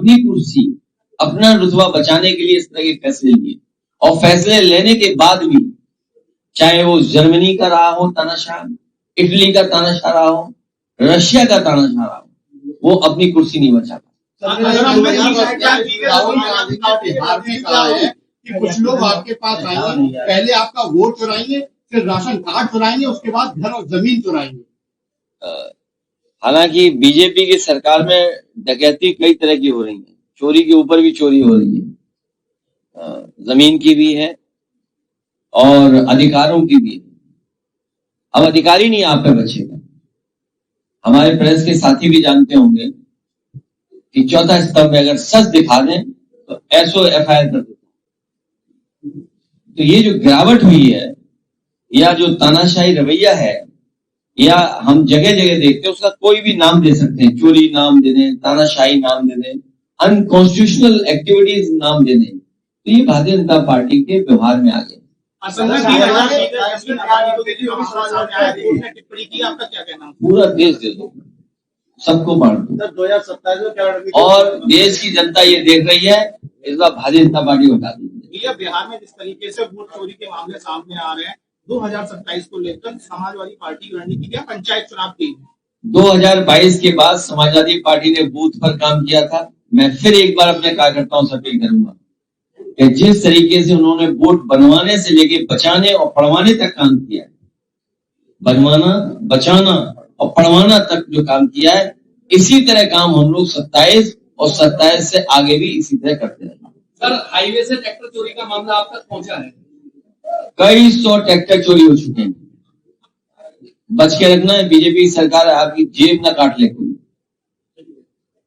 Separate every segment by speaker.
Speaker 1: अपनी कुर्सी, अपना रुतबा बचाने के लिए इस तरह के फैसले लिए, और फैसले लेने के बाद भी चाहे वो जर्मनी का रहा हो तानाशाह, इटली का तानाशाह रहा हो, रशिया का तानाशाह रहा हो, वो अपनी कुर्सी नहीं बचा पाता।
Speaker 2: कि कुछ लोग आपके पास आएंगे, पहले आपका वोट चुराएंगे, फिर राशन कार्ड चुराएंगे, उसके बाद घर और जमीन चुराएंगे।
Speaker 1: हालांकि बीजेपी की सरकार में डकैती कई तरह की हो रही है, चोरी के ऊपर भी चोरी हो रही है, जमीन की भी है और अधिकारों की भी है। अब अधिकारी नहीं आप पे बचेगा। हमारे प्रेस के साथी भी जानते होंगे कि चौथा स्तंभ में अगर सच दिखा दें तो एसओ एफआईआर कर देते। तो ये जो गिरावट हुई है या जो तानाशाही रवैया है, या हम जगह जगह देखते हैं, उसका कोई भी नाम दे सकते हैं, चोरी नाम दे दें, तानाशाही नाम दे दें, अनकॉन्स्टिट्यूशनल एक्टिविटीज नाम दे दें, तो ये भारतीय जनता पार्टी के व्यवहार में आ गए। पूरा देश दे दो, सबको बांट दो, 2027 और देश की जनता ये देख रही है, इस बार भारतीय जनता पार्टी बता दी।
Speaker 3: बिहार में जिस तरीके से वोट चोरी के मामले सामने आ रहे हैं, 2027 को लेकर समाजवादी पार्टी की रणनीति क्या, पंचायत चुनाव की
Speaker 1: 2022 के बाद समाजवादी पार्टी ने बूथ पर काम किया था। मैं फिर एक बार अपने कार्यकर्ताओं से अपील करूंगा कि जिस तरीके से उन्होंने वोट बनवाने से लेके बचाने और पढ़वाने तक काम किया है, बनवाना, बचाना और पढ़वाना तक जो काम किया है, इसी तरह काम हम लोग 27 और 27 से आगे भी इसी तरह करते रहेंगे।
Speaker 4: सर, हाईवे से ट्रैक्टर चोरी का मामला आप तक पहुंचा है?
Speaker 1: कई 100 ट्रैक्टर चोरी हो चुके हैं। बच के रखना है, बीजेपी सरकार आपकी जेब ना काट ले कोई।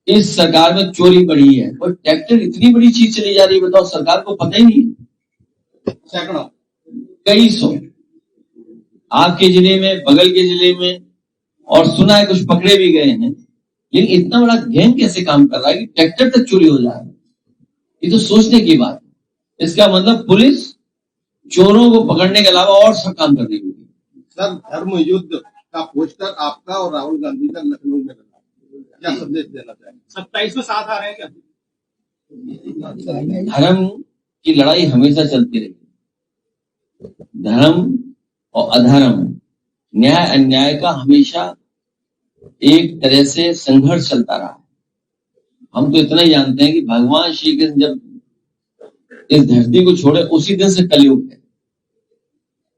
Speaker 1: इस सरकार में चोरी बढ़ी है, और ट्रैक्टर इतनी बड़ी चीज चली जा रही है, बताओ, सरकार को पता ही नहीं।
Speaker 2: सैकड़ों,
Speaker 1: कई 100 आपके जिले में, बगल के जिले में, और सुना है कुछ पकड़े भी गए हैं। लेकिन इतना बड़ा गैंग कैसे काम कर रहा है कि ट्रैक्टर तक चोरी हो जा रहा है? ये तो सोचने की बात है। इसका मतलब पुलिस चोरों को पकड़ने के अलावा और सब काम कर रही होगी।
Speaker 2: सर, धर्म युद्ध का पोस्टर आपका और राहुल गांधी का लखनऊ में लगा, क्या संदेश देना चाहेंगे?
Speaker 3: 27 में साथ आ रहे हैं क्या?
Speaker 1: धर्म की लड़ाई हमेशा चलती रही। धर्म और अधर्म, न्याय अन्याय का हमेशा एक तरह से संघर्ष चलता रहा है। हम तो इतना ही जानते हैं कि भगवान श्री कृष्ण जब इस धरती को छोड़े, उसी दिन से कलयुग है।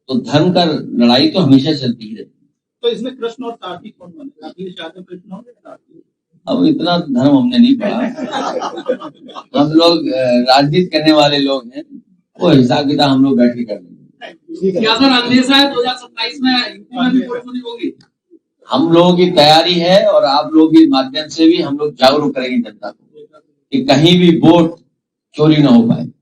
Speaker 1: तो धर्म का लड़ाई तो हमेशा चलती ही रहती है।
Speaker 3: तो इसमें कृष्ण और कार्तिक कौन बनेगा? कृष्ण और कार्तिक?
Speaker 1: अब इतना धर्म हमने नहीं पढ़ा। हम लोग राजनीति करने वाले लोग हैं, वो हिसाब किताब हम लोग बैठ के कर लेंगे।
Speaker 4: क्या सर अंदेशा है 2027 में यूपी में भी वोट चोरी होगी?
Speaker 1: हम लोगों की तैयारी है, और आप लोगों के माध्यम से भी हम लोग जागरूक करेंगे जनता को कि कहीं भी वोट चोरी ना हो पाए।